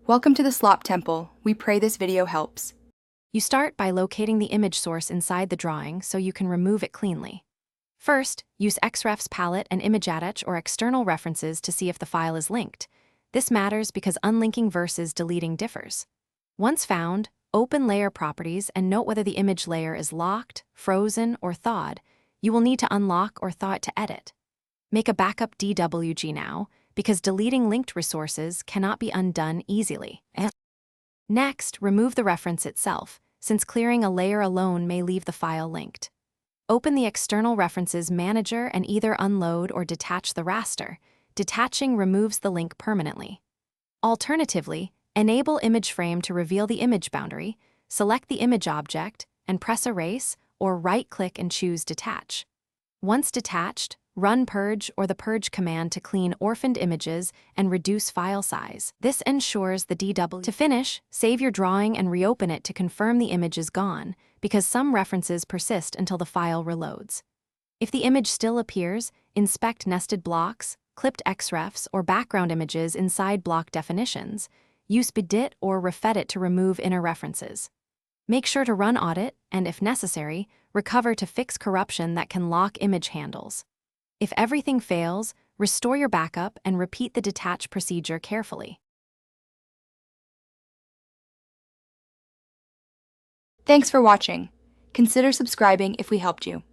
Welcome to the Slop Temple. We pray this video helps. You start by locating the image source inside the drawing so you can remove it cleanly. First, use Xref's palette and ImageAttach or external references to see if the file is linked. This matters because unlinking versus deleting differs. Once found, open Layer Properties and note whether the image layer is locked, frozen, or thawed. You will need to unlock or thaw it to edit. Make a backup DWG now, because deleting linked resources cannot be undone easily. Next, remove the reference itself, since clearing a layer alone may leave the file linked. Open the External References Manager and either unload or detach the raster. Detaching removes the link permanently. Alternatively, enable Image Frame to reveal the image boundary, select the image object, and press Erase, or right-click and choose Detach. Once detached, run Purge or the Purge command to clean orphaned images and reduce file size. This ensures the DW. To finish, save your drawing and reopen it to confirm the image is gone, because some references persist until the file reloads. If the image still appears, inspect nested blocks, clipped Xrefs, or background images inside block definitions. Use Bedit or Refedit to remove inner references. Make sure to run audit and, if necessary, recover to fix corruption that can lock image handles. If everything fails, restore your backup and repeat the detach procedure carefully. Thanks for watching. Consider subscribing if we helped you.